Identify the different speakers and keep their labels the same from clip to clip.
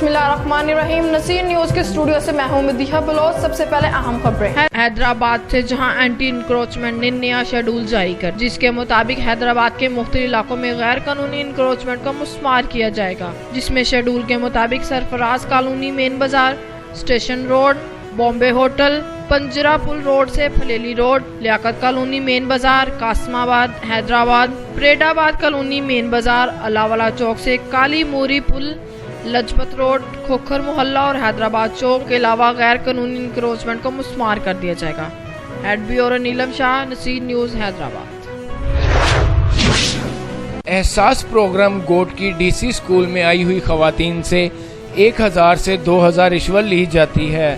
Speaker 1: बिस्मिल्लाहिर्रहमानिर्रहीम। नसीर न्यूज के स्टूडियो से मैं हूं मदीहा बलोच। सबसे पहले अहम खबरें। हैदराबाद से जहां एंटी इंक्रोचमेंट ने नया शेड्यूल जारी कर, जिसके मुताबिक हैदराबाद के मुख्तलिफ इलाकों में गैर कानूनी इंक्रोचमेंट का मुस्मार किया जाएगा, जिसमें शेड्यूल के मुताबिक सरफराज कॉलोनी, मेन बाजार, स्टेशन रोड, बॉम्बे होटल, पंजरा पुल रोड से फलेली रोड, लियाकत कॉलोनी, मेन बाजार, कासमाबाद हैदराबाद, परेडाबाद कॉलोनी, मेन बाजार, अलावाला चौक से काली मोरी पुल, लजपत रोड, खोखर मोहल्ला और हैदराबाद चौक के अलावा गैर कानूनी इंक्रोचमेंट को मुस्मार कर दिया जाएगा। हेड ब्यूरो नीलम शाह, नसीर न्यूज हैदराबाद।
Speaker 2: एहसास प्रोग्राम गोट की डीसी स्कूल में आई हुई खवातीन से 1000 से 2000 रिश्वत ली जाती है,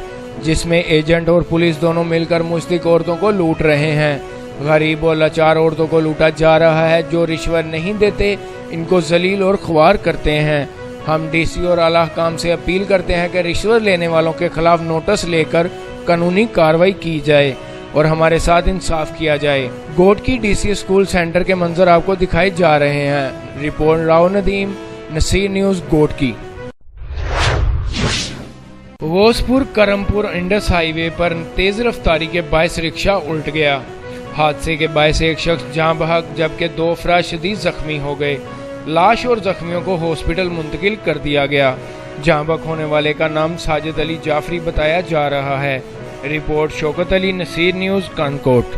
Speaker 2: जिसमें एजेंट और पुलिस दोनों मिलकर मुस्तक औरतों को लूट रहे हैं। गरीब और लाचार औरतों को लूटा जा रहा है, जो रिश्वत नहीं देते इनको जलील और ख्वार करते हैं। हम डीसी और आला हुकाम से अपील करते हैं कि रिश्वत लेने वालों के खिलाफ नोटिस लेकर कानूनी कार्रवाई की जाए और हमारे साथ इंसाफ किया जाए। गोट की डीसी स्कूल सेंटर के मंजर आपको दिखाए जा रहे हैं। रिपोर्ट राव नदीम, नसीर न्यूज गोट की। गोसपुर करमपुर इंडस हाईवे पर तेज रफ्तारी के बायस रिक्शा उल्ट गया। हादसे के बायस एक शख्स जान बहक जबकि 2 अफराद शदीद जख्मी हो गए। लाश और जख्मियों को हॉस्पिटल मुंतकिल कर दिया गया। जान बहक होने वाले का नाम साजिद अली जाफरी बताया जा रहा है। Report Shaukat Ali, Naseer news Kankot.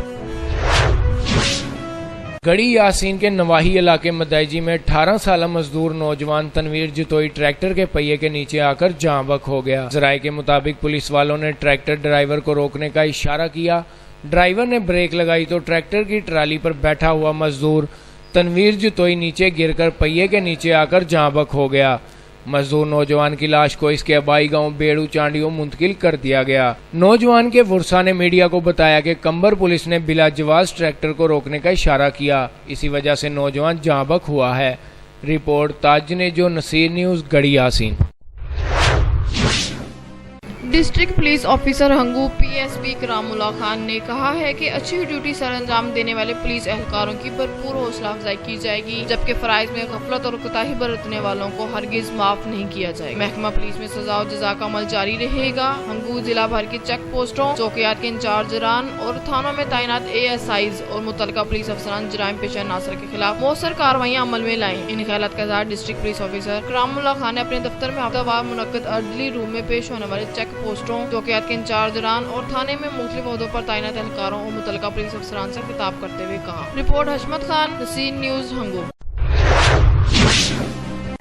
Speaker 2: गढ़ी यासीन के नवाही इलाके मदायजी में 18 साल मजदूर नौजवान तनवीर जतोई ट्रैक्टर के पहिए के नीचे आकर जान बहक हो गया। जराये के मुताबिक पुलिस वालों ने ट्रैक्टर ड्राइवर को रोकने का इशारा किया। ड्राइवर ने ब्रेक लगाई तो ट्रैक्टर की ट्राली पर बैठा हुआ मजदूर तनवीर जतोई नीचे गिरकर पहिए के नीचे आकर जान बहक हो गया। मजदूर नौजवान की लाश को इसके आबाई गांव बेड़ू चांडियों मुंतकिल कर दिया गया। नौजवान के वुरसा ने मीडिया को बताया कि कंबर पुलिस ने बिला जवाज ट्रैक्टर को रोकने का इशारा किया, इसी वजह से नौजवान जान बहक हुआ है। रिपोर्ट ताज ने जो, Naseer news Garhi Yasin.
Speaker 1: District police officer Hangu PSP Karamullah Khan ने कहा है कि अच्छी ड्यूटी सर अंजाम देने वाले पुलिस एहलकारों की भरपूर हौसला अफजाई की जाएगी, जबकि फराइज में गफलत और कोताही बरतने वालों को हरगिज माफ नहीं किया जाएगा। महकमा पुलिस में सजा और जजा का अमल जारी रहेगा। हंगू जिला भर की चेक पोस्टों, चौकियात के इंचार्जरान और थानों में तैनात ASIs और मुतलका पुलिस अफसरान जराइम पेशा नासर के खिलाफ मौसर कार्रवाइयाँ अमल में लाएं। इन ख्यालात के साथ डिस्ट्रिक्ट पुलिस ऑफिसर करामुल्लाह खान ने अपने दफ्तर में हफ्तावार मुनक्कद अर्दली रूम में पेश होने वाले चेक पोस्टों, चौकियात के इंचार्जरान और थाने में मुख्तलिफ ओहदों पर तैनात एहलकारों और मुतलका पुलिस अफसरान से खिताब करते हुए कहा। Report Hashmat Khan, Naseer news Hangu.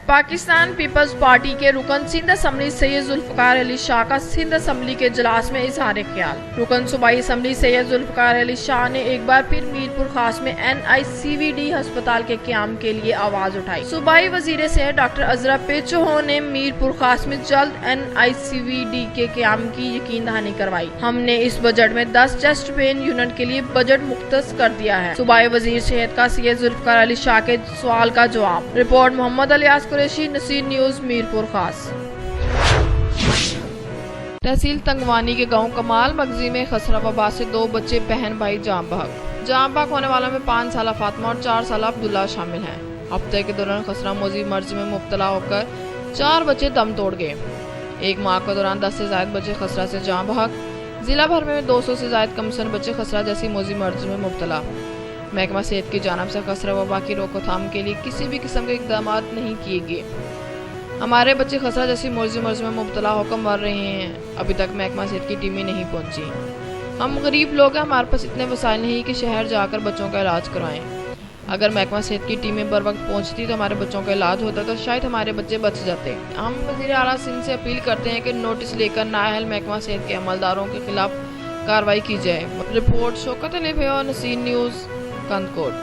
Speaker 1: Pakistan People's Party के रुकन सिंध असम्बली सैयद जुल्फकार अली शाह का सिंध असम्बली के इजलास में इजहार ख्याल। रुकन सूबाई असम्बली सैयद जुल्फकार अली शाह ने एक बार फिर मीरपुर खास में NICVD अस्पताल के क्याम के लिए आवाज उठाई। सूबाई वजीर सेहत डॉक्टर अजरा पेचो ने मीरपुर खास में जल्द NICVD के क्याम की यकीन दहानी करवाई। हमने इस बजट में 10 चेस्ट पेन यूनिट के लिए बजट मुख्तस कर दिया है। सूबाई वजीर सेहत का सैयद जुल्फकार अली शाह के सवाल का जवाब। Report Mohammad Ilyas Qureshi, Naseer news Mirpur Khas. तहसील तंगवानी के गांव कमाल मगजी में खसरा वबा से 2 बच्चे बहन भाई जान बहक होने वालों में 5 साल फातिमा और 4 साल अब्दुल्ला शामिल हैं। हफ्ते के दौरान खसरा मौजी मर्ज में मुब्तला होकर 4 बच्चे दम तोड़ गए। एक माह के दौरान 10 से ज्यादा बच्चे खसरा से जान बहक। जिला भर में 200 से ज्यादा कमसन बच्चे खसरा जैसी मौजी मर्ज में मुब्तला। महकमा सेहत की जानिब से खसरा वबा की रोकथाम के लिए किसी भी किस्म के इकदाम नहीं किए गए। हमारे बच्चे खसरा जैसी मर्ज में मुब्तला होकर मर रहे हैं। अभी तक महकमा सेहत की टीमें नहीं पहुंची। हम गरीब लोग हैं, हमारे पास इतने वसाइल नहीं कि शहर जाकर बच्चों का इलाज कराएं। अगर महकमा सेहत की टीमें बर वक्त पहुंचती तो हमारे बच्चों का इलाज होता तो शायद हमारे बच्चे बच जाते। हम वज़ीर आला सिंध से अपील करते हैं कि नोटिस लेकर नाअहल महकमा सेहत के अमलदारों के खिलाफ कार्रवाई की जाए। Report Shaukat Ali, Naseer news Kankot.